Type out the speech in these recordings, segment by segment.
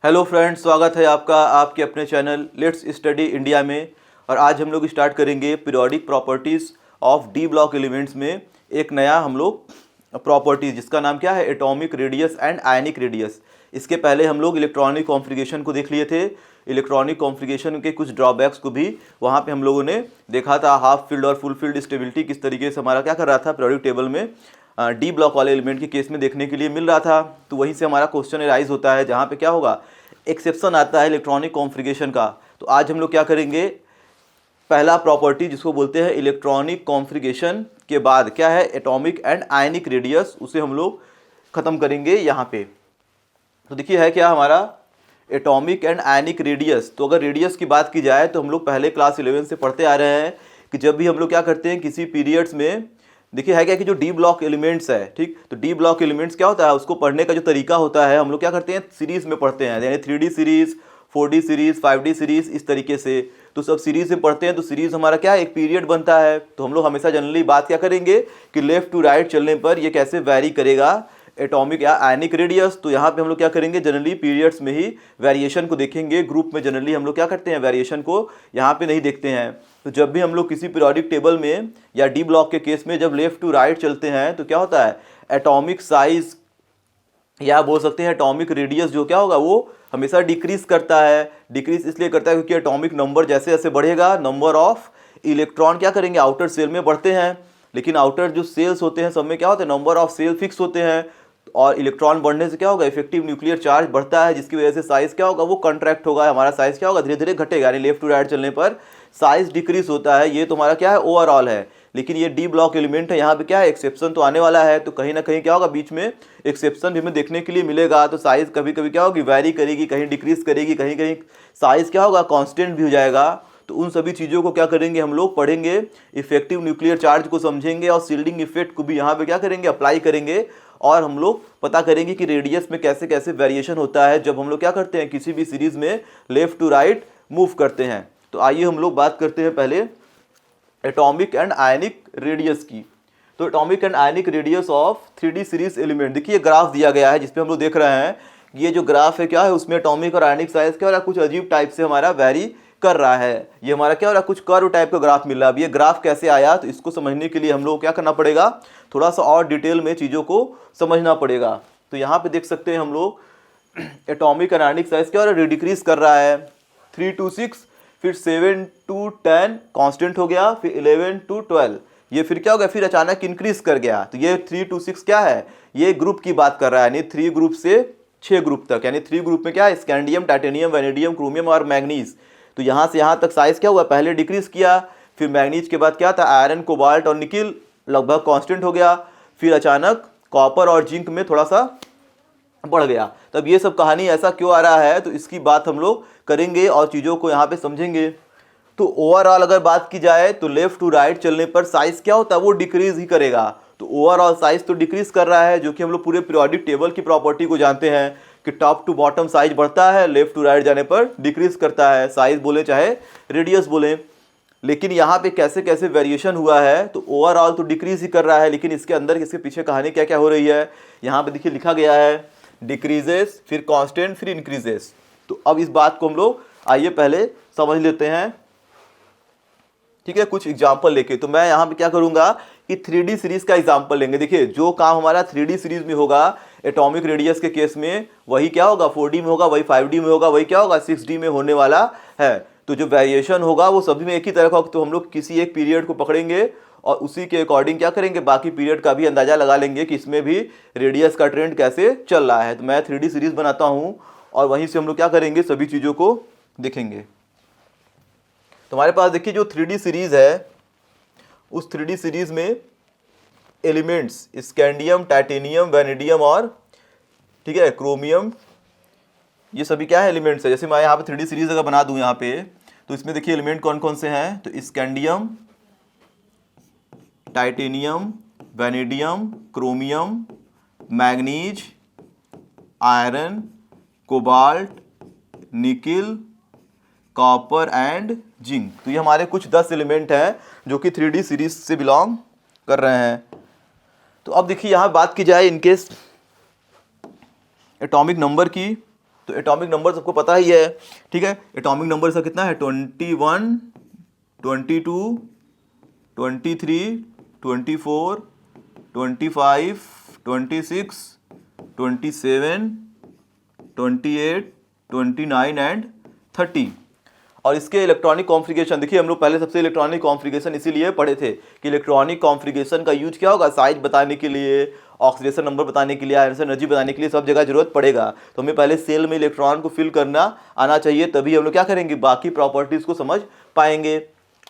Hello friends, स्वागत है आपका आपके अपने चैनल लेट्स स्टडी इंडिया में। और आज हम लोग स्टार्ट करेंगे periodic properties of D block elements में एक नया हम लोग प्रॉपर्टीज़ जिसका नाम क्या है, atomic radius and ionic radius. इसके पहले हम लोग इलेक्ट्रॉनिक कॉन्फ़िगरेशन को देख लिए थे। इलेक्ट्रॉनिक कॉन्फ़िगरेशन के कुछ ड्रॉबैक्स को भी वहाँ पे हम लोगों ने देखा था। हाफ फील्ड और फुल फील्ड स्टेबिलिटी किस तरीके से हमारा क्या कर रहा था पीरियोडिक टेबल में डी ब्लॉक वाले एलिमेंट के केस में देखने के लिए मिल रहा था। तो वहीं से हमारा क्वेश्चन राइज होता है जहाँ पे क्या होगा, एक्सेप्शन आता है इलेक्ट्रॉनिक कॉन्फ़िगरेशन का। तो आज हम लोग क्या करेंगे, पहला प्रॉपर्टी जिसको बोलते हैं इलेक्ट्रॉनिक कॉन्फ़िगरेशन के बाद क्या है, एटॉमिक एंड आयनिक रेडियस, उसे हम लोग ख़त्म करेंगे यहाँ पे। तो देखिए है क्या हमारा एटॉमिक एंड आयनिक रेडियस। तो अगर रेडियस की बात की जाए तो हम लोग पहले क्लास 11 से पढ़ते आ रहे हैं कि जब भी हम लोग क्या करते हैं किसी पीरियड्स में, देखिए है क्या कि जो डी ब्लॉक एलिमेंट्स है, ठीक, तो डी ब्लॉक एलिमेंट्स क्या होता है, उसको पढ़ने का जो तरीका होता है हम लोग क्या करते हैं सीरीज़ में पढ़ते हैं, यानी 3D series, 4D series, 5D series, इस तरीके से। तो सब सीरीज़ में पढ़ते हैं तो सीरीज़ हमारा क्या है, एक पीरियड बनता है। तो हम लोग हमेशा जनरली बात क्या करेंगे कि लेफ्ट टू राइट चलने पर ये कैसे वैरी करेगा एटॉमिक या आयनिक रेडियस। तो यहाँ पे हम लोग क्या करेंगे, जनरली पीरियड्स में ही वेरिएशन को देखेंगे। ग्रुप में जनरली हम लोग क्या करते हैं, वेरिएशन को यहाँ पे नहीं देखते हैं। तो जब भी हम लोग किसी पीरियोडिक टेबल में या डी ब्लॉक के केस में जब लेफ्ट टू राइट चलते हैं तो क्या होता है, एटॉमिक साइज या बोल सकते हैं एटॉमिक रेडियस जो क्या होगा वो हमेशा डिक्रीज करता है। डिक्रीज इसलिए करता है क्योंकि एटॉमिक नंबर जैसे जैसे बढ़ेगा नंबर ऑफ इलेक्ट्रॉन क्या करेंगे, आउटर सेल में बढ़ते हैं। लेकिन आउटर जो सेल्स होते हैं सब में क्या होते हैं, नंबर ऑफ सेल फिक्स होते हैं। और इलेक्ट्रॉन बढ़ने से क्या होगा, इफेक्टिव न्यूक्लियर चार्ज बढ़ता है, जिसकी वजह से साइज क्या होगा, वो कॉन्ट्रैक्ट होगा। हमारा साइज क्या होगा, धीरे धीरे घटेगा, यानी लेफ्ट टू राइट चलने पर साइज डिक्रीज होता है। ये तुम्हारा क्या है, ओवरऑल है। लेकिन ये डी ब्लॉक एलिमेंट है, यहाँ पे क्या है, एक्सेप्शन तो आने वाला है। तो कहीं ना कहीं क्या होगा, बीच में एक्सेप्शन भी हमें देखने के लिए मिलेगा। तो साइज कभी कभी क्या होगी, वैरी करेगी, कहीं डिक्रीज करेगी, कहीं कहीं साइज क्या होगा, कांस्टेंट भी हो जाएगा। तो उन सभी चीज़ों को क्या करेंगे हम लोग पढ़ेंगे, इफेक्टिव न्यूक्लियर चार्ज को समझेंगे और शील्डिंग इफेक्ट को भी यहाँ पे क्या करेंगे, अप्लाई करेंगे। और हम लोग पता करेंगे कि रेडियस में कैसे कैसे वेरिएशन होता है जब हम लोग क्या करते हैं किसी भी सीरीज में लेफ्ट टू राइट मूव करते हैं। तो आइए हम लोग बात करते हैं पहले एटॉमिक एंड आयनिक रेडियस की। तो atomic and ionic radius of 3D series element, देखिए ग्राफ दिया गया है जिसपे हम लोग देख रहे हैं ये जो ग्राफ है क्या है, उसमें एटॉमिक और आयनिक साइज क्या हो रहा है, कुछ अजीब टाइप से हमारा वेरी कर रहा है। ये हमारा क्या हो रहा है, कुछ कर्व टाइप का ग्राफ मिल रहा है। अब ये ग्राफ कैसे आया, तो इसको समझने के लिए हम लोग क्या करना पड़ेगा, थोड़ा सा और डिटेल में चीज़ों को समझना पड़ेगा। तो यहाँ पे देख सकते हैं हम लोग एटॉमिक एंड आयनिक साइज क्या हो रहा है, डिक्रीज कर रहा है। 3 to 6, फिर 7 to 10 कांस्टेंट हो गया, फिर 11 to 12 ये फिर क्या हो गया, फिर अचानक इंक्रीज कर गया। तो ये 3 to 6 क्या है, ये ग्रुप की बात कर रहा है, यानी 3 ग्रुप से 6 ग्रुप तक, यानी 3 ग्रुप में क्या है, स्कैंडियम, टाइटेनियम, वैनेडियम, क्रोमियम और मैग्नीज। तो यहाँ से यहाँ तक साइज क्या हुआ, पहले डिक्रीज किया, फिर मैग्नीज के बाद क्या था, आयरन, कोबाल्ट और निकिल लगभग कांस्टेंट हो गया, फिर अचानक कॉपर और जिंक में थोड़ा सा बढ़ गया। तब ये सब कहानी ऐसा क्यों आ रहा है, तो इसकी बात हम लोग करेंगे और चीज़ों को यहाँ पे समझेंगे। तो ओवरऑल अगर बात की जाए तो लेफ्ट टू राइट चलने पर साइज क्या होता है, वो डिक्रीज ही करेगा। तो ओवरऑल साइज तो डिक्रीज कर रहा है, जो कि हम लोग पूरे पीरियोडिक टेबल की प्रॉपर्टी को जानते हैं कि टॉप टू बॉटम साइज बढ़ता है, लेफ्ट टू राइट जाने पर डिक्रीज करता है, साइज बोले चाहे रेडियस बोले। लेकिन यहाँ पे कैसे कैसे वेरिएशन हुआ है, तो ओवरऑल तो डिक्रीज ही कर रहा है, लेकिन इसके अंदर इसके पीछे कहानी क्या क्या हो रही है, यहाँ पे देखिए लिखा गया है, डिक्रीजेस, फिर कांस्टेंट, फिर इंक्रीजेस। तो अब इस बात को हम लोग आइए पहले समझ लेते हैं, ठीक है, कुछ एग्जाम्पल लेके। तो मैं यहाँ पे क्या करूँगा कि 3D सीरीज का एग्जाम्पल लेंगे। देखिए जो काम हमारा 3D सीरीज में होगा एटॉमिक रेडियस के केस में, वही क्या होगा 4D में होगा, वही 5D में होगा, वही क्या होगा 6D में होने वाला है। तो जो वेरिएशन होगा वो सभी में एक ही तरह का होगा। तो हम लोग किसी एक पीरियड को पकड़ेंगे और उसी के अकॉर्डिंग क्या करेंगे, बाकी पीरियड का भी अंदाजा लगा लेंगे कि इसमें भी रेडियस का ट्रेंड कैसे चल रहा है। तो मैं 3D सीरीज बनाता हूँ और वहीं से हम लोग क्या करेंगे, सभी चीज़ों को देखेंगे। तो हमारे पास देखिए जो 3D सीरीज है, उस 3D सीरीज में एलिमेंट्स स्कैंडियम, टाइटेनियम, वैनेडियम और ठीक है क्रोमियम, ये सभी क्या है, एलिमेंट्स है। जैसे मैं यहाँ पे 3D सीरीज अगर बना दूँ यहाँ पे, तो इसमें देखिए एलिमेंट कौन कौन से हैं, तो scandium, titanium, vanadium, chromium, manganese, iron, cobalt, nickel, copper and zinc. तो ये हमारे कुछ 10 एलिमेंट हैं जो कि 3D सीरीज से बिलोंग कर रहे हैं। तो अब देखिए यहाँ बात की जाए इनके एटॉमिक नंबर की, तो एटॉमिक नंबर सबको पता ही है, ठीक है। एटॉमिक नंबर इसका कितना है 21, 22, 23, 24, 25, 26, 27, 28, 29 एंड 30। और इसके इलेक्ट्रॉनिक कॉन्फ़िगरेशन देखिए, हम लोग पहले सबसे इलेक्ट्रॉनिक कॉन्फ़िगरेशन इसीलिए पढ़े थे कि इलेक्ट्रॉनिक कॉन्फ़िगरेशन का यूज क्या होगा, साइज बताने के लिए, ऑक्सीडेशन नंबर बताने के लिए, आयरन एनर्जी बताने के लिए, सब जगह जरूरत पड़ेगा। तो हमें पहले सेल में इलेक्ट्रॉन को फिल करना आना चाहिए, तभी हम लोग क्या करेंगे, बाकी प्रॉपर्टीज़ को समझ पाएंगे।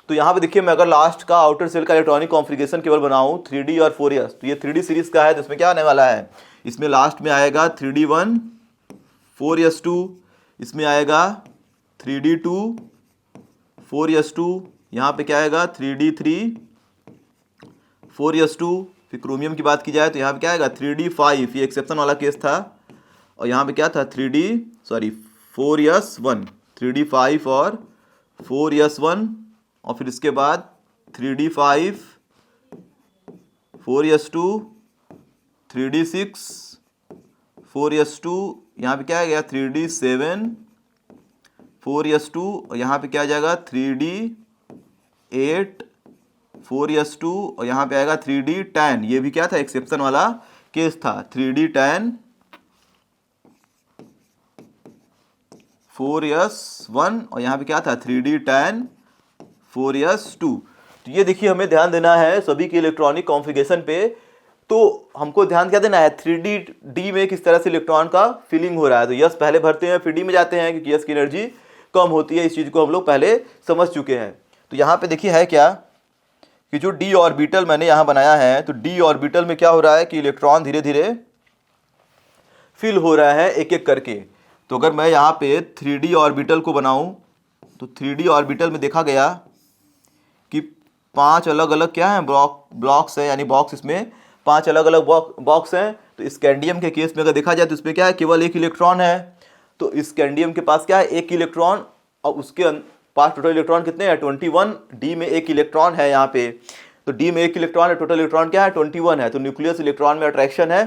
तो यहाँ पे देखिए, मैं अगर लास्ट का आउटर सेल का इलेक्ट्रॉनिक कॉन्फ़िगरेशन केवल बनाऊँ 3D और 4s, तो ये 3D सीरीज़ का है, तो इसमें क्या आने वाला है, इसमें लास्ट में आएगा 3D1, 4s2, इसमें आएगा 3D2, 4s2, यहाँ पे क्या आएगा 3D3, 4s2। फिर क्रोमियम की बात की जाए तो यहाँ पे क्या आएगा 3D5, ये एक्सेप्शन वाला केस था। और यहाँ पे क्या था 4s1, 3D5 और 4s1, और फिर इसके बाद 3D5, 4s2, 3D6, 4s2, यहाँ पे क्या आ गया 3D7, 4s2, और यहाँ पे क्या आ जाएगा 3D8, 4s2, और यहाँ पे आएगा 3D10। ये भी क्या था, एक्सेप्शन वाला केस था, 3D10, 4s1, और यहाँ पे क्या था 3D10, 4s2। तो ये देखिए, हमें ध्यान देना है सभी के इलेक्ट्रॉनिक कॉन्फ़िगरेशन पे। तो हमको ध्यान क्या देना है, 3D में किस तरह से इलेक्ट्रॉन का फिलिंग हो रहा है। तो यस पहले भरते हैं फिर डी में जाते हैं, क्योंकि यस की एनर्जी कम होती है, इस चीज़ को हम लोग पहले समझ चुके हैं। तो यहाँ पे देखिए है क्या कि जो डी ऑर्बिटल मैंने यहाँ बनाया है, तो डी ऑर्बिटल में क्या हो रहा है कि इलेक्ट्रॉन धीरे धीरे फिल हो रहा है एक एक करके। तो अगर मैं यहाँ पे 3D ऑर्बिटल को बनाऊँ, तो 3D ऑर्बिटल में देखा गया कि 5 अलग अलग क्या हैं, ब्लॉक्स हैं, यानी बॉक्स, इसमें 5 अलग अलग बॉक्स हैं। तो स्कैंडियम के केस में अगर देखा जाए तो इसमें क्या है, केवल एक इलेक्ट्रॉन है। तो स्कैंडियम के पास क्या है, एक इलेक्ट्रॉन, और उसके पास टोटल इलेक्ट्रॉन कितने हैं 21। डी में एक इलेक्ट्रॉन है यहाँ पे, तो डी में एक इलेक्ट्रॉन है, टोटल इलेक्ट्रॉन क्या है 21 है। तो न्यूक्लियस इलेक्ट्रॉन में अट्रैक्शन है।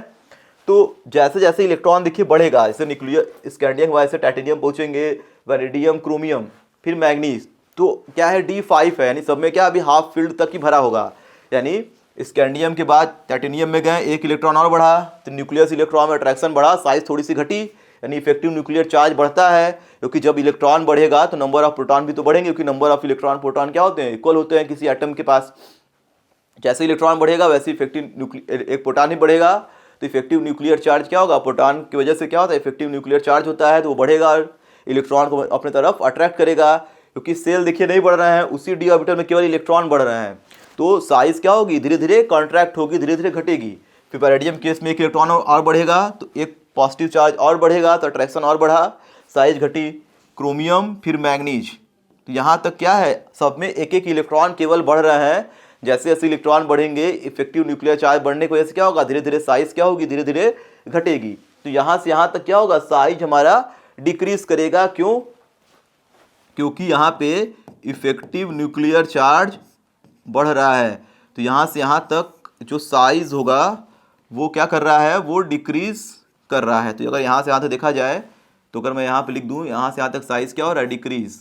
तो जैसे जैसे इलेक्ट्रॉन देखिए बढ़ेगा, जैसे न्यूक्लियर स्कैंडियम हुआ, ऐसे टाइटेनियम पहुँचेंगे, वैनेडियम, क्रोमियम, फिर मैग्नीज। तो क्या है D5 है, यानी सब में क्या अभी हाफ फील्ड तक ही भरा होगा। यानी स्कैंडियम के बाद टाइटेनियम में गए, एक इलेक्ट्रॉन और बढ़ा, तो न्यूक्लियस इलेक्ट्रॉन में अट्रैक्शन बढ़ा, साइज थोड़ी सी घटी, यानी इफेक्टिव न्यूक्लियर चार्ज बढ़ता है। क्योंकि जब इलेक्ट्रॉन बढ़ेगा तो नंबर ऑफ प्रोटॉन भी तो बढ़ेंगे, क्योंकि नंबर ऑफ इलेक्ट्रॉन प्रोटॉन क्या होते हैं, इक्वल होते हैं किसी एटम के पास। जैसे इलेक्ट्रॉन बढ़ेगा वैसे इफेक्टिव एक प्रोटॉन ही बढ़ेगा। तो इफेक्टिव न्यूक्लियर चार्ज क्या होगा, प्रोटॉन की वजह से क्या होता है, इफेक्टिव न्यूक्लियर चार्ज होता है, तो वो बढ़ेगा और इलेक्ट्रॉन को अपने तरफ अट्रैक्ट करेगा। क्योंकि सेल देखिए नहीं बढ़ रहे हैं, उसी डी ऑर्बिटल में केवल इलेक्ट्रॉन बढ़ रहे हैं, तो साइज क्या होगी, धीरे धीरे कॉन्ट्रैक्ट होगी, धीरे धीरे घटेगी। फिर पैरेडियम केस में एक इलेक्ट्रॉन और बढ़ेगा, तो एक पॉजिटिव चार्ज और बढ़ेगा, तो अट्रैक्शन और बढ़ा, साइज घटी। क्रोमियम, फिर मैग्नीज, तो यहाँ तक क्या है, सब में एक एक इलेक्ट्रॉन केवल बढ़ रहे हैं। जैसे जैसे इलेक्ट्रॉन बढ़ेंगे, इफेक्टिव न्यूक्लियर चार्ज बढ़ने की वजह से क्या होगा, धीरे धीरे साइज क्या होगी, धीरे धीरे घटेगी। तो यहाँ से यहाँ तक क्या होगा, साइज हमारा डिक्रीज करेगा। क्यों, क्योंकि यहाँ पे इफेक्टिव न्यूक्लियर चार्ज बढ़ रहा है। तो यहाँ से यहाँ तक जो साइज होगा वो क्या कर रहा है, वो डिक्रीज कर रहा है। तो अगर यहाँ से यहाँ तक देखा जाए, तो अगर मैं यहाँ पे लिख दूँ, यहाँ से यहाँ तक साइज क्या हो रहा है, डिक्रीज।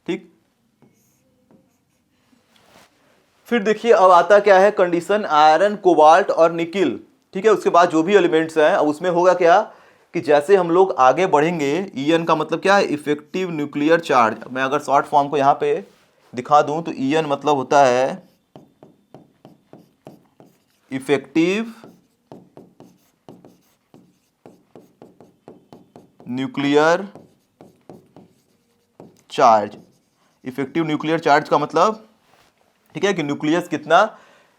ठीक, फिर देखिए अब आता क्या है कंडीशन, आयरन, कोबाल्ट और निकिल। ठीक है, उसके बाद जो भी एलिमेंट्स हैं, अब उसमें होगा क्या कि जैसे हम लोग आगे बढ़ेंगे, EN का मतलब क्या है, इफेक्टिव न्यूक्लियर चार्ज। मैं अगर शॉर्ट फॉर्म को यहाँ पे दिखा दूं, तो EN मतलब होता है effective nuclear charge. Effective nuclear charge का मतलब, ठीक है, कि न्यूक्लियस कितना,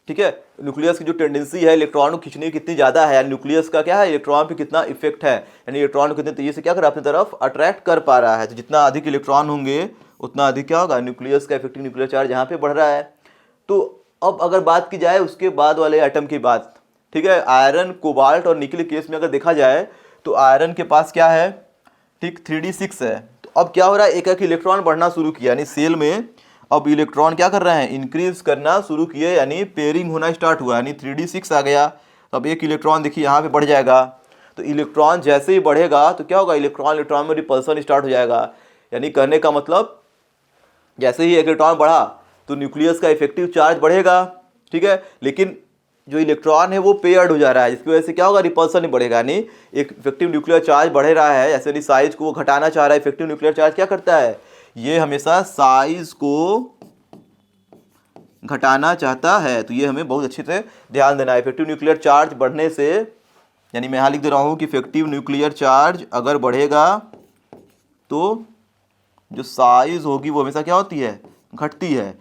ठीक है, न्यूक्लियस की जो टेंडेंसी है इलेक्ट्रॉन को खींचने की कितनी ज़्यादा है, न्यूक्लियस का क्या है, इलेक्ट्रॉन पे कितना इफेक्ट है, यानी इलेक्ट्रॉन को कितनी तेजी से क्या कर रहा है, अपनी तरफ अट्रैक्ट कर पा रहा है। तो जितना अधिक इलेक्ट्रॉन होंगे उतना अधिक क्या होगा, न्यूक्लियस का इफेक्टिव न्यूक्लियर चार्ज यहाँ पे बढ़ रहा है। तो अब अगर बात की जाए उसके बाद वाले आइटम की बात, ठीक है, आयरन, कोबाल्ट और निकिल केस में अगर देखा जाए, तो आयरन के पास क्या है, ठीक 3D6 है। तो अब क्या हो रहा है, एक एक इलेक्ट्रॉन बढ़ना शुरू किया, यानी सेल में अब इलेक्ट्रॉन क्या कर रहे हैं, इंक्रीज करना शुरू किए, यानी पेयरिंग होना स्टार्ट हुआ, यानी 3D6 आ गया। तो अब एक इलेक्ट्रॉन देखिए यहाँ पे बढ़ जाएगा, तो इलेक्ट्रॉन जैसे ही बढ़ेगा तो क्या होगा, इलेक्ट्रॉन इलेक्ट्रॉन में रिपल्सन स्टार्ट हो जाएगा। यानी कहने का मतलब जैसे ही एक इलेक्ट्रॉन बढ़ा तो न्यूक्लियस का इफेक्टिव चार्ज बढ़ेगा, ठीक है, लेकिन जो इलेक्ट्रॉन है वो पेयर्ड हो जा रहा है, जिसकी वजह से क्या होगा, रिपल्सन नहीं बढ़ेगा। यानी एक इफेक्टिव न्यूक्लियर चार्ज बढ़ रहा है, ऐसे नहीं साइज को वो घटाना चाह रहा है। इफेक्टिव न्यूक्लियर चार्ज क्या करता है, ये हमेशा साइज को घटाना चाहता है। तो ये हमें बहुत अच्छे से ध्यान देना है। इफेक्टिव न्यूक्लियर चार्ज बढ़ने से, यानी मैं यहाँ लिख दे रहा हूँ कि इफेक्टिव न्यूक्लियर चार्ज अगर बढ़ेगा तो जो साइज होगी वो हमेशा क्या होती है, घटती है।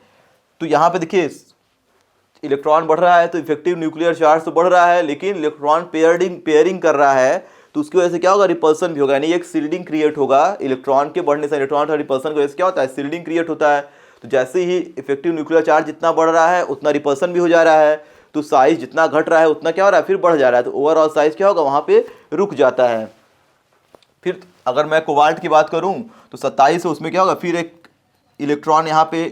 तो यहाँ पे देखिए इलेक्ट्रॉन बढ़ रहा है तो इफेक्टिव न्यूक्लियर चार्ज तो बढ़ रहा है, लेकिन इलेक्ट्रॉन पेयरिंग कर रहा है, तो उसकी वजह से क्या होगा, रिपल्सन भी होगा। यानी एक सील्डिंग क्रिएट होगा इलेक्ट्रॉन के बढ़ने से। इलेक्ट्रॉन का रिपल्सन की वजह से क्या होता है, सील्डिंग क्रिएट होता है। तो जैसे ही इफेक्टिव न्यूक्लियर चार्ज जितना बढ़ रहा है उतना रिपल्सन भी हो जा रहा है, तो साइज जितना घट रहा है उतना क्या हो रहा है, फिर बढ़ जा रहा है। तो ओवरऑल साइज क्या होगा, वहाँ पे रुक जाता है। फिर अगर मैं कोबाल्ट की बात करूँ तो 27 है, उसमें क्या होगा, फिर एक इलेक्ट्रॉन यहाँ पे,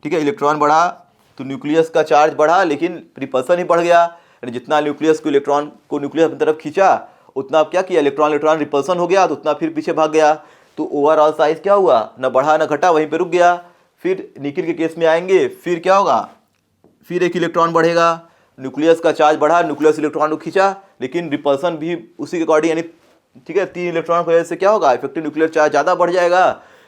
ठीक है, इलेक्ट्रॉन बढ़ा तो न्यूक्लियस का चार्ज बढ़ा, लेकिन रिपल्सन ही बढ़ गया। जितना न्यूक्लियस को इलेक्ट्रॉन को न्यूक्लियस अपनी तरफ खींचा उतना क्या किया, इलेक्ट्रॉन इलेक्ट्रॉन रिपल्सन हो गया, तो उतना फिर पीछे भाग गया। तो ओवरऑल साइज क्या हुआ, न बढ़ा न घटा, वहीं पे रुक गया। फिर निकिल के केस में आएंगे, फिर क्या होगा, फिर एक इलेक्ट्रॉन बढ़ेगा, न्यूक्लियस का चार्ज बढ़ा, न्यूक्लियस इलेक्ट्रॉन को खींचा, लेकिन रिपल्सन भी उसी के अकॉर्डिंग, यानी ठीक है, 3 इलेक्ट्रॉन की वजह से क्या होगा, इफेक्टिव न्यूक्लियर चार्ज ज़्यादा बढ़ जाएगा,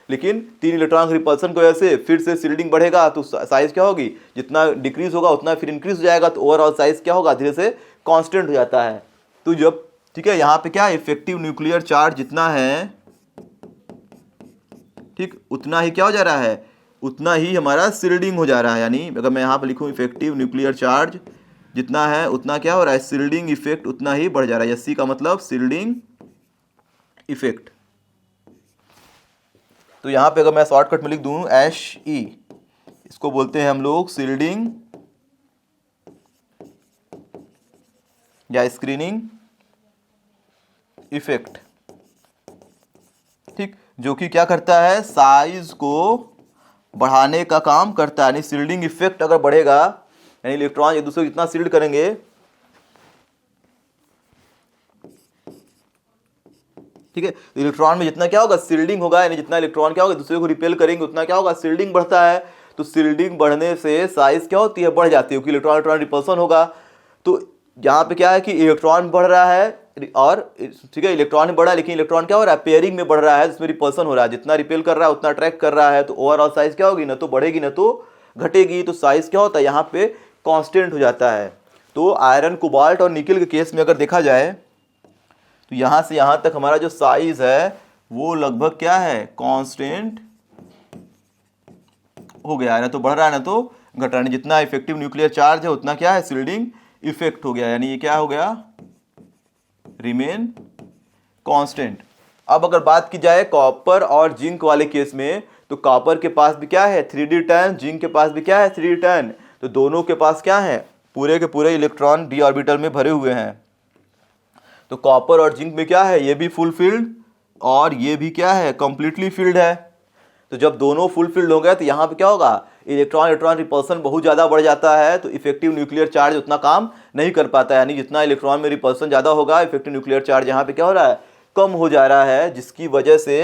लेकिन 3 इलेक्ट्रॉन की रिपल्सन की वजह से फिर से सील्डिंग बढ़ेगा, तो साइज क्या होगी, जितना डिक्रीज होगा उतना फिर इंक्रीज हो जाएगा। तो ओवरऑल साइज क्या होगा, धीरे से कांस्टेंट हो जाता है। तो जब ठीक है, यहाँ पे क्या है, इफेक्टिव न्यूक्लियर चार्ज जितना है, ठीक, उतना ही क्या हो जा रहा है, उतना ही हमारा सील्डिंग हो जा रहा है। यानी अगर मैं यहाँ पे लिखूँ इफेक्टिव न्यूक्लियर चार्ज जितना है उतना क्या हो रहा है, सील्डिंग इफेक्ट उतना ही बढ़ जा रहा है। सी का मतलब सील्डिंग इफेक्ट। तो यहाँ पे अगर मैं शॉर्टकट में लिख दूँ HE, इसको बोलते हैं हम लोग सील्डिंग या स्क्रीनिंग इफेक्ट, ठीक, जो कि क्या करता है, साइज को बढ़ाने का काम करता है। यानी सील्डिंग इफेक्ट अगर बढ़ेगा, यानी इलेक्ट्रॉन एक दूसरे को जितना सील्ड करेंगे, ठीक है, तो इलेक्ट्रॉन में जितना क्या होगा, सील्डिंग होगा, यानी जितना इलेक्ट्रॉन क्या होगा दूसरे को रिपेल करेंगे उतना क्या होगा, सील्डिंग बढ़ता है। तो सील्डिंग बढ़ने से साइज क्या होती है, बढ़ जाती है, क्योंकि इलेक्ट्रॉन इलेक्ट्रॉन रिपल्सन होगा। तो यहाँ पे क्या है कि इलेक्ट्रॉन बढ़ रहा है और ठीक है, इलेक्ट्रॉन बढ़ा, लेकिन इलेक्ट्रॉन क्या हो रहा है, पेयरिंग में बढ़ रहा है, जिसमें रिपल्सन हो रहा है। जितना रिपेल कर रहा है उतना अट्रैक्ट कर रहा है, तो ओवरऑल साइज क्या होगी, ना तो बढ़ेगी ना तो घटेगी। तो साइज क्या होता है, यहाँ पे कांस्टेंट हो जाता है। तो आयरन, कोबाल्ट और निकल के केस में अगर देखा जाए तो यहाँ से यहाँ तक हमारा जो साइज है वो लगभग क्या है, कांस्टेंट हो गया है, ना तो बढ़ रहा है ना तो घट रहा है। जितना इफेक्टिव न्यूक्लियर चार्ज है उतना क्या है, सील्डिंग इफेक्ट हो गया, यानी ये क्या हो गया, रिमेन कांस्टेंट। अब अगर बात की जाए कॉपर और जिंक वाले केस में, तो कॉपर के पास भी क्या है, 3d टर्न, जिंक के पास भी क्या है, 3d टर्न। तो दोनों के पास क्या है, पूरे के पूरे इलेक्ट्रॉन डी ऑर्बिटल में भरे हुए हैं। तो कॉपर और जिंक में क्या है, ये भी फुल फील्ड और ये भी क्या है, कंप्लीटली फील्ड है। तो जब दोनों फुल फील्ड हो गए तो यहाँ पे क्या होगा, इलेक्ट्रॉन इलेक्ट्रॉन रिपल्सन बहुत ज़्यादा बढ़ जाता है, तो इफेक्टिव न्यूक्लियर चार्ज उतना काम नहीं कर पाता है। यानी जितना इलेक्ट्रॉन में रिपल्सन ज़्यादा होगा, इफेक्टिव न्यूक्लियर चार्ज यहाँ पे क्या हो रहा है, कम हो जा रहा है, जिसकी वजह से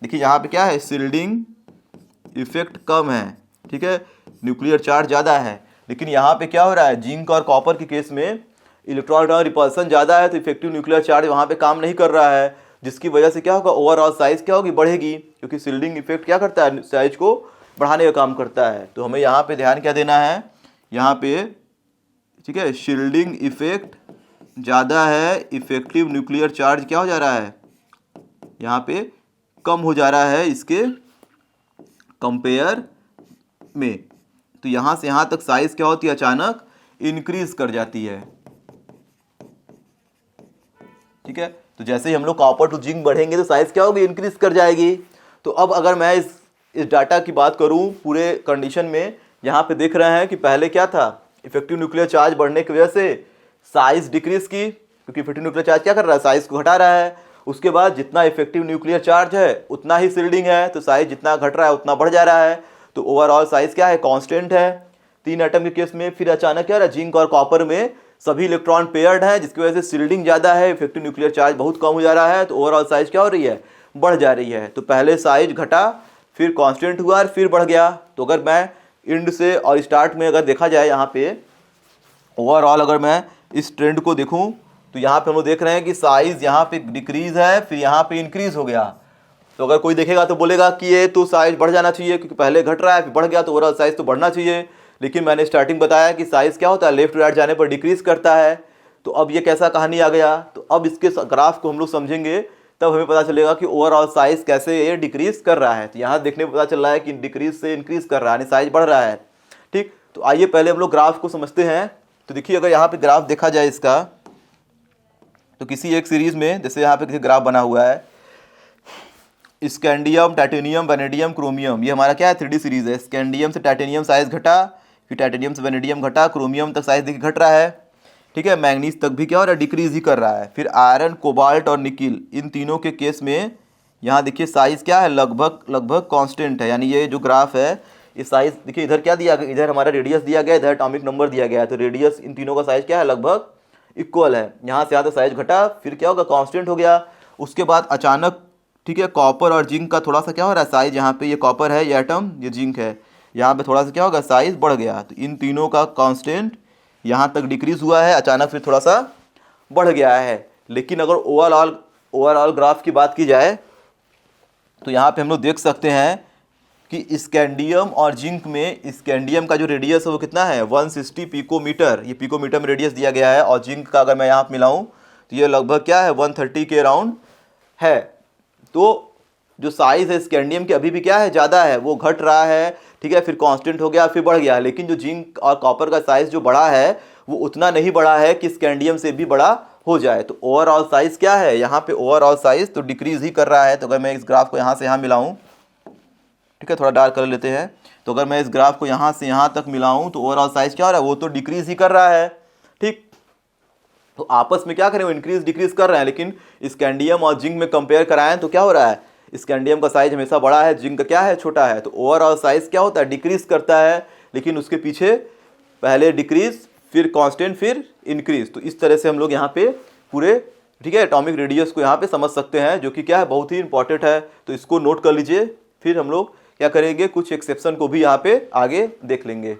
देखिए यहाँ पे क्या है, सील्डिंग इफेक्ट कम है, ठीक है, न्यूक्लियर चार्ज ज़्यादा है। लेकिन यहाँ पे क्या हो रहा है, जिंक और कॉपर के केस में इलेक्ट्रॉन रिपल्सन ज़्यादा है, तो इफेक्टिव न्यूक्लियर चार्ज वहाँ पे काम नहीं कर रहा है, जिसकी वजह से क्या होगा, ओवरऑल साइज क्या होगी, बढ़ेगी, क्योंकि सील्डिंग इफेक्ट क्या करता है, साइज को बढ़ाने का काम करता है। तो हमें यहाँ पे ध्यान क्या देना है, यहाँ पे ठीक है, शील्डिंग इफेक्ट ज़्यादा है, इफेक्टिव न्यूक्लियर चार्ज क्या हो जा रहा है, यहाँ पे कम हो जा रहा है इसके कंपेयर में। तो यहाँ से यहाँ तक साइज क्या होती है, अचानक इंक्रीज कर जाती है, ठीक है। तो जैसे ही हम लोग कॉपर टू जिंक बढ़ेंगे तो साइज क्या होगी, इंक्रीज कर जाएगी। तो अब अगर मैं इस डाटा की बात करूं पूरे कंडीशन में, यहाँ पे देख रहे हैं कि पहले क्या था, इफेक्टिव न्यूक्लियर चार्ज बढ़ने की वजह से साइज डिक्रीज की, क्योंकि इफेक्टिव न्यूक्लियर चार्ज क्या कर रहा है, साइज को घटा रहा है। उसके बाद जितना इफेक्टिव न्यूक्लियर चार्ज है उतना ही सील्डिंग है, तो साइज जितना घट रहा है उतना बढ़ जा रहा है। तो ओवरऑल साइज क्या है, कांस्टेंट है 3 एटम के केस में। फिर अचानक क्या रहा, जिंक और कॉपर में सभी इलेक्ट्रॉन पेयर्ड हैं, जिसकी वजह से शील्डिंग ज़्यादा है, इफेक्टिव न्यूक्लियर चार्ज बहुत कम हो जा रहा है, तो ओवरऑल साइज क्या हो रही है, बढ़ जा रही है। तो पहले साइज घटा, फिर कांस्टेंट हुआ और फिर बढ़ गया। तो अगर मैं इंड से और स्टार्ट में अगर देखा जाए यहाँ पे ओवरऑल, अगर मैं इस ट्रेंड को देखूँ तो यहाँ पे हम लोग देख रहे हैं कि साइज़ यहाँ पे डिक्रीज़ है, फिर यहाँ पे इंक्रीज़ हो गया। तो अगर कोई देखेगा तो बोलेगा कि ये तो साइज़ बढ़ जाना चाहिए, क्योंकि पहले घट रहा है फिर बढ़ गया, तो ओवरऑल साइज़ तो बढ़ना चाहिए। लेकिन मैंने स्टार्टिंग बताया कि साइज़ क्या होता है, लेफ्ट टू राइट जाने पर डिक्रीज़ करता है। तो अब ये कैसा कहानी आ गया, तो अब इसके ग्राफ को हम लोग समझेंगे तब हमें पता चलेगा कि ओवरऑल साइज़ कैसे ये डिक्रीज़ कर रहा है। तो यहाँ देखने में पता चल रहा है कि डिक्रीज़ से इंक्रीज़ कर रहा है, यानी साइज़ बढ़ रहा है। ठीक, तो आइए पहले हम लोग ग्राफ को समझते हैं। तो देखिए, अगर यहाँ पे ग्राफ देखा जाए इसका, तो किसी एक सीरीज़ में, जैसे यहाँ पे किसी ग्राफ बना हुआ है, स्कैंडियम, टाइटेनियम, वैनेडियम, क्रोमियम, ये हमारा क्या है, 3D सीरीज़ है। स्कैंडियम से टाइटेनियम साइज़ घटा, फिर टाइटेनियम से वैनेडियम घटा, क्रोमियम तक साइज़ देखिए घट रहा है। ठीक है, मैंगनीज तक भी क्या हो रहा है, डिक्रीज़ ही कर रहा है। फिर आयरन, कोबाल्ट और निकिल, इन तीनों के केस में यहाँ देखिए साइज़ क्या है, लगभग कांस्टेंट है। यानी ये जो ग्राफ है, ये साइज़ देखिए, इधर क्या दिया गया, इधर हमारा रेडियस दिया गया, इधर एटॉमिक नंबर दिया गया है। तो रेडियस इन तीनों का साइज़ क्या है, लगभग इक्वल है। यहाँ से यहाँ तक साइज़ घटा, फिर क्या होगा, कांस्टेंट हो गया। उसके बाद अचानक, ठीक है, कॉपर और जिंक का थोड़ा सा क्या हो रहा है, साइज़ यहाँ पे, ये कॉपर है, ये एटम, ये जिंक है, यहाँ पे थोड़ा सा क्या होगा, साइज़ बढ़ गया। तो इन तीनों का कांस्टेंट यहाँ तक डिक्रीज़ हुआ है, अचानक फिर थोड़ा सा बढ़ गया है। लेकिन अगर ओवरऑल ग्राफ की बात की जाए, तो यहाँ पे हम लोग देख सकते हैं कि स्कैंडियम और जिंक में, स्कैंडियम का जो रेडियस है वो कितना है, 160 पिकोमीटर, ये पिकोमीटर में रेडियस दिया गया है। और जिंक का अगर मैं यहाँ मिलाऊँ तो ये लगभग क्या है, 130 के अराउंड है। तो जो साइज़ है स्कैंडियम की अभी भी क्या है, ज़्यादा है, वो घट रहा है। ठीक है, फिर कांस्टेंट हो गया, फिर बढ़ गया। लेकिन जो जिंक और कॉपर का साइज़ जो बड़ा है, वो उतना नहीं बड़ा है कि स्कैंडियम से भी बड़ा हो जाए। तो ओवरऑल साइज़ क्या है, यहाँ पे ओवरऑल साइज़ तो डिक्रीज़ ही कर रहा है। तो अगर मैं इस ग्राफ को यहाँ से यहाँ मिलाऊँ, ठीक है, थोड़ा डार्क कर लेते हैं, तो अगर मैं इस ग्राफ को यहाँ से यहाँ तक मिलाऊँ तो ओवरऑल साइज़ क्या हो रहा है, वो तो डिक्रीज़ ही कर रहा है। ठीक, तो आपस में क्या करें, वो इंक्रीज़ डिक्रीज़ कर रहे हैं। लेकिन स्कैंडियम और जिंक में कंपेयर कराएं तो क्या हो रहा है, स्कैंडियम का साइज़ हमेशा बड़ा है, जिंक का क्या है, छोटा है। तो ओवरऑल साइज़ क्या होता है, डिक्रीज़ करता है। लेकिन उसके पीछे पहले डिक्रीज़, फिर कांस्टेंट, फिर इंक्रीज़। तो इस तरह से हम लोग यहाँ पे पूरे, ठीक है, एटॉमिक रेडियस को यहाँ पे समझ सकते हैं, जो कि क्या है, बहुत ही इंपॉर्टेंट है। तो इसको नोट कर लीजिए। फिर हम लोग क्या करेंगे, कुछ एक्सेप्शन को भी यहाँ पे आगे देख लेंगे।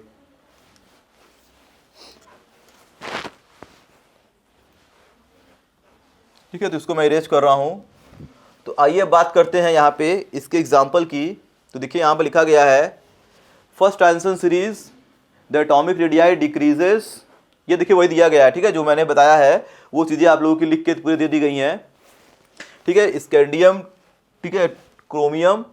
ठीक है, तो इसको मैं इरेज कर रहा हूँ। तो आइए बात करते हैं यहाँ पे इसके एग्जाम्पल की। तो देखिए यहाँ पे लिखा गया है, first transition series the atomic radii decreases. ये देखिए वही दिया गया है, ठीक है, जो मैंने बताया है वो चीज़ें आप लोगों की लिख के पूरी दे दी गई हैं। ठीक है, स्कैंडियम, ठीक है, क्रोमियम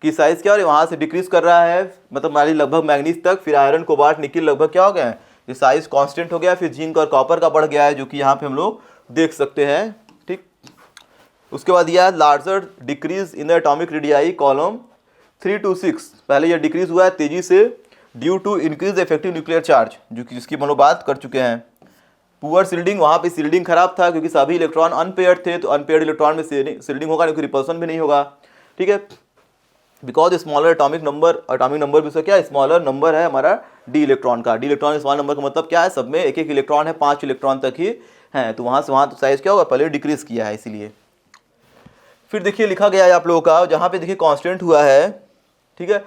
की साइज़ क्या हो रही है, वहाँ से डिक्रीज़ कर रहा है, मतलब मान लीजिए लगभग मैंगनीज तक। फिर आयरन, कोबाल्ट, निकिल लगभग क्या हो गया है, ये साइज़ कांस्टेंट हो गया। फिर जिंक और कॉपर का बढ़ गया है, जो कि यहाँ पे हम लोग देख सकते हैं। ठीक, उसके बाद यह larger decrease in the atomic radii column 3 to 6। पहले यह डिक्रीज हुआ है तेजी से due to increase effective nuclear charge, जो कि जिसकी हम लोग बात कर चुके हैं। पुअर सील्डिंग, वहाँ पे सील्डिंग खराब था क्योंकि सभी इलेक्ट्रॉन अनपेयर्ड थे। तो अनपेयर्ड इलेक्ट्रॉन में सील्डिंग होगा, क्योंकि रिपल्सन भी नहीं होगा। ठीक है, बिकॉज स्मॉलर एटॉमिक नंबर भी उसका क्या, स्मॉलर नंबर है हमारा डी इलेक्ट्रॉन का। डी इलेक्ट्रॉन स्मॉल नंबर का मतलब क्या है, सब में एक एक इलेक्ट्रॉन है, 5 इलेक्ट्रॉन तक ही है। तो वहाँ से वहाँ तो साइज क्या होगा, पहले डिक्रीज किया है इसीलिए। फिर देखिए लिखा गया है आप लोगों का, जहाँ पे देखिए कांस्टेंट हुआ है, ठीक है,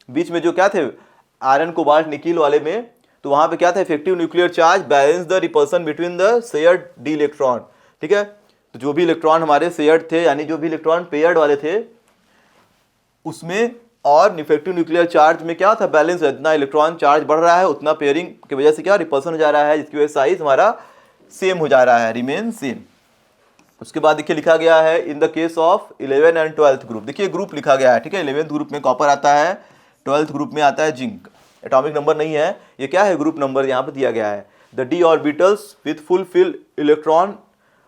बीच में जो क्या थे, आयरन, कोबाल्ट, निकिल वाले में, तो वहाँ पे क्या था, effective nuclear charge balance the repulsion between the shared D electron. ठीक है, तो जो भी इलेक्ट्रॉन हमारे शेयर्ड थे, यानी जो भी इलेक्ट्रॉन पेयर्ड वाले थे, उसमें और इफेक्टिव न्यूक्लियर चार्ज में क्या था, बैलेंस। जितना इलेक्ट्रॉन चार्ज बढ़ रहा है उतना पेयरिंग की वजह से क्या रिपल्सन हो जा रहा है, जिसकी वजह से साइज हमारा सेम हो जा रहा है, रिमेन सेम। उसके बाद देखिए लिखा गया है in the case of 11 and 12th group. देखिए ग्रुप लिखा गया है, ठीक है, 11th ग्रुप में कॉपर आता है, 12th ग्रुप में आता है जिंक। एटॉमिक नंबर नहीं है, ये क्या है, ग्रुप नंबर यहाँ पे दिया गया है। The D orbitals with fulfil electron,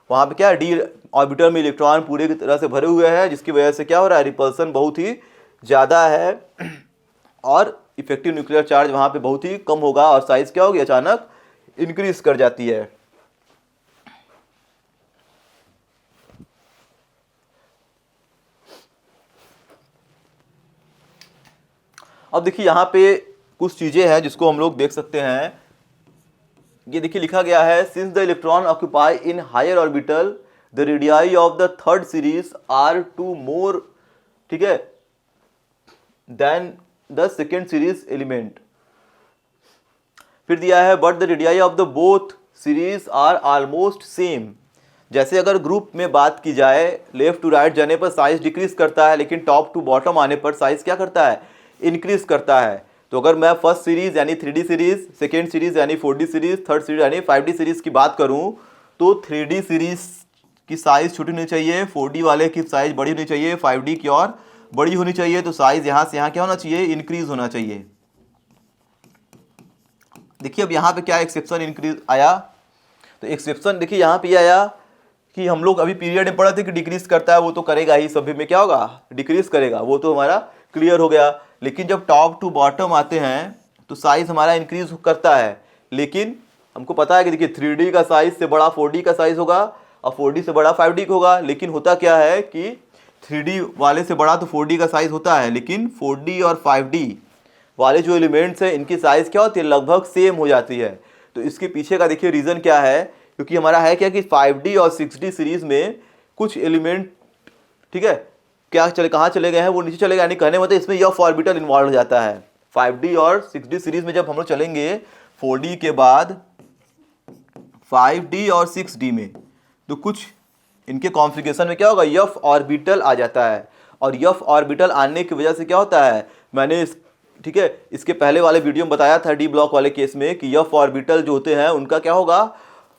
वहाँ पे क्या है, डी ऑर्बिटल में इलेक्ट्रॉन पूरे की तरह से भरे हुए हैं, जिसकी वजह से क्या हो रहा है, रिपल्सन बहुत ही ज़्यादा है और इफेक्टिव न्यूक्लियर चार्ज वहाँ पे बहुत ही कम होगा और साइज क्या होगी, अचानक इंक्रीज कर जाती है। अब देखिए यहाँ पे कुछ चीज़ें हैं जिसको हम लोग देख सकते हैं ये देखिए लिखा गया है, since the electron occupy in higher orbital the radii of the third series are too more, ठीक है, then the second series element. फिर दिया है but the radii of the both series are almost same. जैसे अगर group में बात की जाए, लेफ्ट टू राइट जाने पर साइज डिक्रीज करता है, लेकिन टॉप टू बॉटम आने पर साइज क्या करता है, इंक्रीज करता है। तो अगर मैं फर्स्ट सीरीज यानी 3D सीरीज, सेकेंड सीरीज यानी 4D सीरीज, थर्ड सीरीज यानी 5D सीरीज की बात करूं तो 3D सीरीज की साइज छोटी होनी चाहिए, 4D वाले की साइज बड़ी होनी चाहिए, 5D की और बड़ी होनी चाहिए। तो साइज यहां से यहां क्या होना चाहिए, इंक्रीज होना चाहिए। देखिए अब यहाँ पे क्या एक्सेप्शन इंक्रीज आया, तो एक्सेप्शन देखिए यहाँ पे आया कि हम लोग अभी पीरियड में पढ़ा थे कि डिक्रीज करता है, वो तो करेगा ही, सभी में क्या होगा, डिक्रीज करेगा, वो तो हमारा क्लियर हो गया। लेकिन जब टॉप टू बॉटम आते हैं तो साइज हमारा इंक्रीज करता है, लेकिन हमको पता है कि देखिए 3D का साइज से बड़ा 4D का साइज होगा और 4D से बड़ा 5D का होगा। लेकिन होता क्या है कि 3D वाले से बड़ा तो 4D का साइज होता है, लेकिन 4D और 5D वाले जो एलिमेंट्स हैं इनकी साइज क्या होती है, लगभग सेम हो जाती है। तो इसके पीछे का देखिए रीज़न क्या है, क्योंकि हमारा है क्या कि 5D और 6D सीरीज में कुछ एलिमेंट, ठीक है, क्या चले, कहाँ चले गए हैं, वो नीचे चले गए, यानी कहने मतलब इसमें एफ ऑर्बिटल इन्वॉल्व हो जाता है। 5D और 6D सीरीज में जब हम लोग चलेंगे 4D के बाद 5D और 6D में, तो कुछ इनके कॉन्फ़िगरेशन में क्या होगा, एफ ऑर्बिटल आ जाता है। और एफ ऑर्बिटल आने की वजह से क्या होता है, मैंने ठीक है इसके पहले वाले वीडियो में बताया था डी ब्लॉक वाले केस में कि एफ ऑर्बिटल जो होते हैं उनका क्या होगा,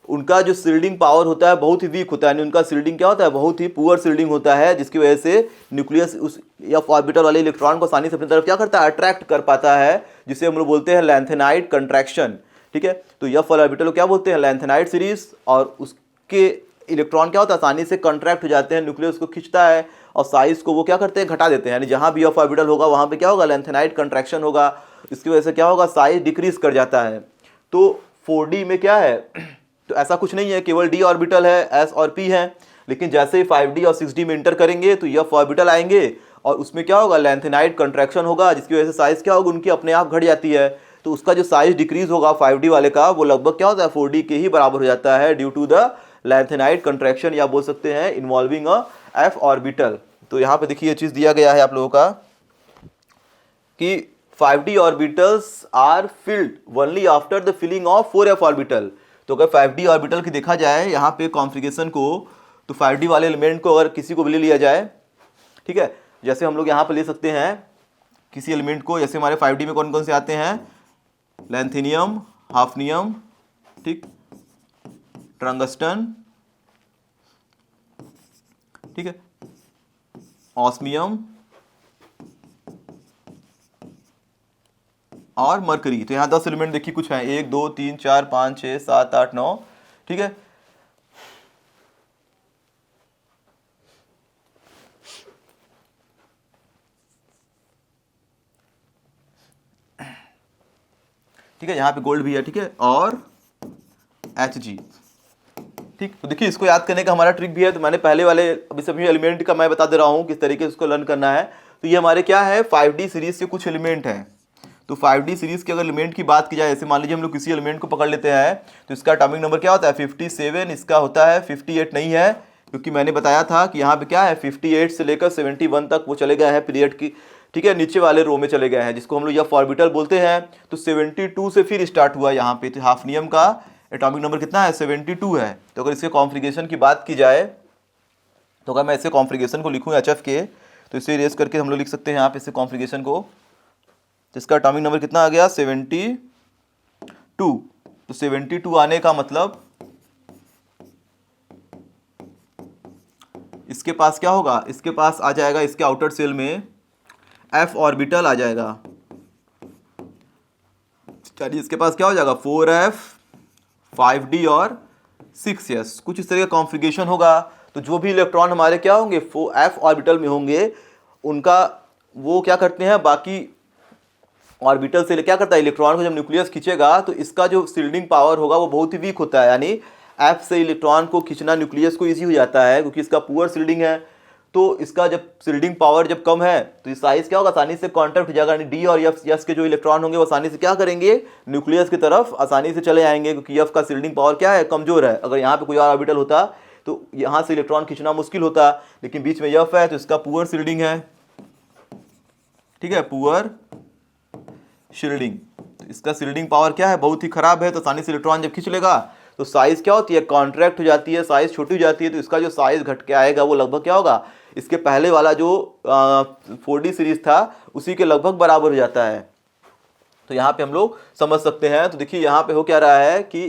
उनका जो शील्डिंग पावर होता है बहुत ही वीक होता है, यानी उनका शील्डिंग क्या होता है, बहुत ही पुअर शील्डिंग होता है, जिसकी वजह से न्यूक्लियस उस एफ ऑर्बिटल वाले इलेक्ट्रॉन को आसानी से अपनी तरफ क्या करता है, अट्रैक्ट कर पाता है, जिसे हम लोग बोलते हैं लैंथेनाइड कंट्रैक्शन। ठीक है, तो एफ ऑर्बिटल को क्या बोलते हैं, लैंथेनाइड सीरीज, और उसके इलेक्ट्रॉन क्या होता है, आसानी से कंट्रैक्ट हो जाते हैं, न्यूक्लियस को खींचता है और साइज को वो क्या करते हैं, घटा देते हैं। यानी जहां भी एफ ऑर्बिटल होगा वहां पे क्या होगा, लैंथेनाइड कंट्रैक्शन होगा, इसकी वजह से क्या होगा, साइज डिक्रीज कर जाता है। तो 4D में क्या है, तो ऐसा कुछ नहीं है, केवल d ऑर्बिटल है, s और p है। लेकिन जैसे ही 5D और 6D में इंटर करेंगे तो एफ ऑर्बिटल आएंगे और उसमें क्या होगा, लैंथेनाइड कंट्रैक्शन होगा, जिसकी वजह से साइज क्या होगा, उनकी अपने आप घट जाती है। तो उसका जो साइज डिक्रीज होगा 5D वाले का, वो लगभग क्या होता है, 4D के ही बराबर हो जाता है, due to the lanthanide contraction, या बोल सकते हैं इन्वॉल्विंग अ एफ ऑर्बिटल। तो यहाँ पे देखिए ये चीज़ दिया गया है आप लोगों का कि 5D orbitals are filled only after the filling of 4f orbital. तो अगर 5D ऑर्बिटल की देखा जाए यहाँ पे कॉन्फ़िगरेशन को, तो 5D वाले एलिमेंट को अगर किसी को भी ले लिया जाए, ठीक है, जैसे हम लोग यहाँ पे ले सकते हैं किसी एलिमेंट को, जैसे हमारे 5D में कौन कौन से आते हैं, लैंथेनियम, हाफनियम, ठीक, टंगस्टन, ठीक है, ऑस्मियम और मरकरी। तो यहाँ 10 एलिमेंट देखिए कुछ हैं, 1 2 3 4 5 6 7 8 9, ठीक है। ठीक है, यहाँ पे गोल्ड भी है, ठीक है, और Hg, ठीक। तो देखिए इसको याद करने का हमारा ट्रिक भी है, तो मैंने पहले वाले अभी सभी एलिमेंट का मैं बता दे रहा हूँ किस तरीके से इसको लर्न करना है। तो ये हमारे क्या है, 5D सीरीज से कुछ एलिमेंट हैं। तो 5D सीरीज के अगर एलिमेंट की बात की जाए, जैसे मान लीजिए हम लोग किसी एलिमेंट को पकड़ लेते हैं, तो इसका एटॉमिक नंबर क्या होता है, 57, इसका होता है 58 नहीं है, क्योंकि मैंने बताया था कि यहाँ पे क्या है, 58 से लेकर 71 तक वो चले गए हैं पीरियड की, ठीक है, नीचे वाले रो में चले गए हैं, जिसको हम लोग एफ ऑर्बिटल बोलते हैं। तो 72 से फिर स्टार्ट हुआ यहाँ पे, तो हाफनियम का एटॉमिक नंबर कितना है, 72 है। तो अगर इसके कॉन्फ़िगरेशन की बात की जाए, तो अगर मैं इसे कॉन्फ़िगरेशन को लिखूँ HF के, तो इसे इरेज करके हम लोग लिख सकते हैं यहाँ पे इसे कॉन्फ़िगरेशन को। तो इसका एटॉमिक नंबर कितना आ गया, 72। तो 72 आने का मतलब इसके पास क्या होगा, इसके पास आ जाएगा, इसके आउटर सेल में f ऑर्बिटल आ जाएगा, यानी इसके पास क्या हो जाएगा, 4f 5D और 6s, कुछ इस तरह का कॉन्फ़िगरेशन होगा। तो जो भी इलेक्ट्रॉन हमारे क्या होंगे, f ऑर्बिटल में होंगे, उनका वो क्या करते हैं, बाकी ऑर्बिटल से क्या करता है, इलेक्ट्रॉन को जब न्यूक्लियस खींचेगा तो इसका जो शील्डिंग पावर होगा वो बहुत ही वीक होता है, यानी f से इलेक्ट्रॉन को खींचना न्यूक्लियस को ईजी हो जाता है, क्योंकि इसका पुअर शील्डिंग है। तो इसका जब शील्डिंग पावर जब कम है तो ये साइज क्या होगा, आसानी से कॉन्टैक्ट हो जाएगा, यानी डी और एस के जो इलेक्ट्रॉन होंगे वो आसानी से क्या करेंगे, न्यूक्लियस की तरफ आसानी से चले आएंगे, क्योंकि एफ का शील्डिंग पावर क्या है, कमजोर है। अगर यहाँ पे कोई और ऑर्बिटल होता तो यहाँ से इलेक्ट्रॉन खींचना मुश्किल होता, लेकिन बीच में एफ है तो इसका पुअर शील्डिंग है, ठीक है, पुअर शील्डिंग। तो इसका शील्डिंग पावर क्या है, बहुत ही खराब है, तो आसानी से इलेक्ट्रॉन जब खींच लेगा तो साइज क्या होती है, कॉन्ट्रैक्ट हो जाती है, साइज छोटी हो जाती है। तो इसका जो साइज घट के आएगा वो लगभग क्या होगा, इसके पहले वाला जो 4D सीरीज था उसी के लगभग बराबर हो जाता है। तो यहाँ पे हम लोग समझ सकते हैं। तो देखिए यहाँ पे हो क्या रहा है कि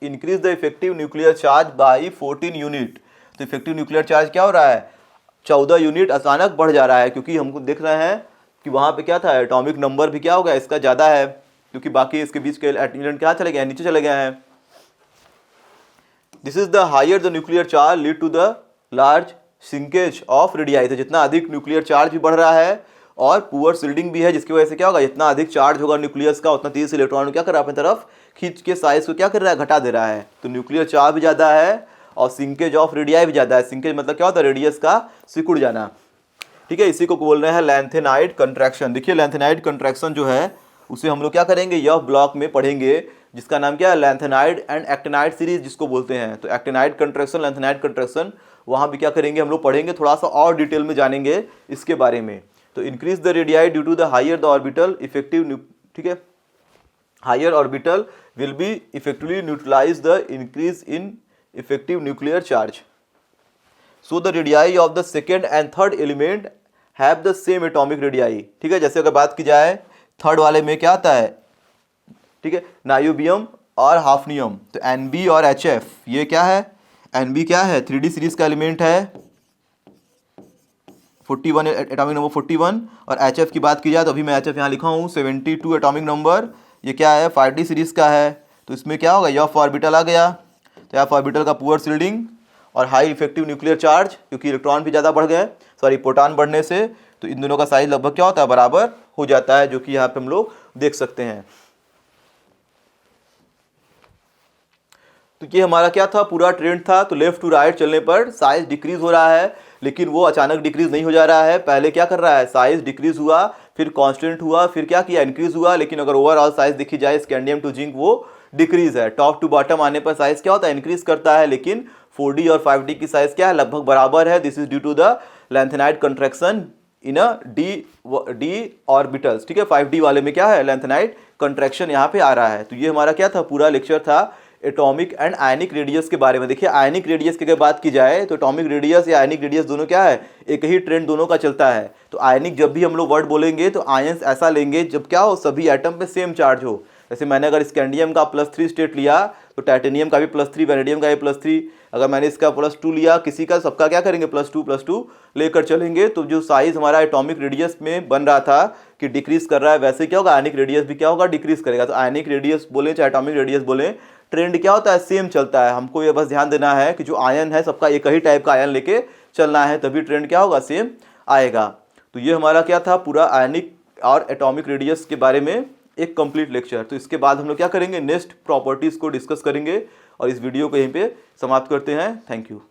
increase the effective nuclear charge by 14 unit. तो इफेक्टिव न्यूक्लियर चार्ज क्या हो रहा है, 14 यूनिट अचानक बढ़ जा रहा है, क्योंकि हमको देख रहे हैं कि वहाँ पे क्या था, एटॉमिक नंबर भी क्या हो गया इसका ज़्यादा है, क्योंकि बाकी इसके बीच के एलिमेंट क्या चले गए, नीचे चले गए हैं। This is the higher the nuclear charge lead to the large sinkage of radii. तो जितना अधिक न्यूक्लियर चार्ज भी बढ़ रहा है और पुअर शील्डिंग भी है, जिसकी वजह से क्या होगा, जितना अधिक चार्ज होगा न्यूक्लियस का उतना तेजी से इलेक्ट्रॉन क्या कर रहा है, अपनी तरफ खींच के साइज को क्या कर रहा है, घटा दे रहा है। तो न्यूक्लियर चार्ज भी ज़्यादा है और सिंकेज ऑफ रेडियाई भी ज़्यादा है। सिंकेज मतलब क्या होता है, रेडियस का सिकुड़ जाना, ठीक है। इसी को बोल रहे हैं लैंथेनाइड कंट्रैक्शन। देखिए लैंथेनाइड कंट्रैक्शन जो है उसे हम लोग क्या करेंगे, यह ब्लॉक में पढ़ेंगे, जिसका नाम क्या है, लैंथेनाइड एंड एक्टिनाइड सीरीज जिसको बोलते हैं। तो एक्टिनाइड कंट्रैक्शन, लैंथेनाइड कंट्रैक्शन, वहाँ भी क्या करेंगे हम लोग पढ़ेंगे, थोड़ा सा और डिटेल में जानेंगे इसके बारे में। तो increase the radii due to the higher the orbital effective, ठीक है, higher orbital will be effectively neutralise the increase in effective nuclear charge. So the radii of the second and third element have the same atomic radii, ठीक है। जैसे अगर बात की जाए third वाले में क्या आता है, ठीक है, नायोबियम और हाफनियम। तो Nb और HF ये क्या है, Nb क्या है, 3D सीरीज का एलिमेंट है, 41 एटॉमिक नंबर 41। और HF की बात की जाए तो अभी मैं HF यहाँ लिखा हूँ 72 एटॉमिक नंबर, ये क्या है, 5D सीरीज का है। तो इसमें क्या होगा, एफ ऑर्बिटल आ गया। तो एफ ऑर्बिटल का पुअर शील्डिंग और हाई इफेक्टिव न्यूक्लियर चार्ज, क्योंकि इलेक्ट्रॉन भी ज़्यादा बढ़ गए, सॉरी प्रोटॉन बढ़ने से, तो इन दोनों का साइज लगभग क्या होता है, बराबर हो जाता है, जो कि यहाँ पे हम लोग देख सकते हैं। तो ये हमारा क्या था, पूरा ट्रेंड था। तो लेफ्ट टू राइट चलने पर साइज डिक्रीज हो रहा है, लेकिन वो अचानक डिक्रीज नहीं हो जा रहा है। पहले क्या कर रहा है, साइज डिक्रीज हुआ, फिर कांस्टेंट हुआ, फिर क्या किया, इंक्रीज हुआ। लेकिन अगर ओवरऑल साइज देखी जाए स्कैंडियम टू जिंक वो डिक्रीज है। टॉप टू बॉटम आने पर साइज क्या होता है, इंक्रीज करता है, लेकिन 4D और 5D की साइज क्या है, लगभग बराबर है। This is due to the lanthanide contraction in a D orbitals, ठीक है। 5D वाले में क्या है, लैंथेनाइड कंट्रैक्शन यहाँ पे आ रहा है। तो ये हमारा क्या था, पूरा लेक्चर था एटॉमिक एंड आयनिक रेडियस के बारे में। देखिए आयनिक रेडियस की अगर बात की जाए तो एटॉमिक रेडियस या आयनिक रेडियस दोनों क्या है, एक ही ट्रेंड दोनों का चलता है। तो आयनिक जब भी हम लोग वर्ड बोलेंगे तो आयंस ऐसा लेंगे जब क्या हो, सभी एटम पे सेम चार्ज हो। जैसे मैंने अगर स्कैंडियम का +3 स्टेट लिया तो टाइटेनियम का भी +3, वैनेडियम का भी +3। अगर मैंने इसका +2 लिया, किसी का सबका क्या करेंगे, +2 लेकर चलेंगे। तो जो साइज हमारा एटॉमिक रेडियस में बन रहा था कि डिक्रीज कर रहा है, वैसे क्या होगा, आयनिक रेडियस भी क्या होगा, डिक्रीज करेगा। तो आयनिक रेडियस बोले चाहे एटॉमिक रेडियस बोले, ट्रेंड क्या होता है, सेम चलता है। हमको ये बस ध्यान देना है कि जो आयन है सबका एक ही टाइप का आयन लेके चलना है, तभी ट्रेंड क्या होगा, सेम आएगा। तो ये हमारा क्या था, पूरा आयनिक और एटॉमिक रेडियस के बारे में एक कंप्लीट लेक्चर। तो इसके बाद हम लोग क्या करेंगे, नेक्स्ट प्रॉपर्टीज़ को डिस्कस करेंगे, और इस वीडियो को यहीं पे समाप्त करते हैं। Thank you.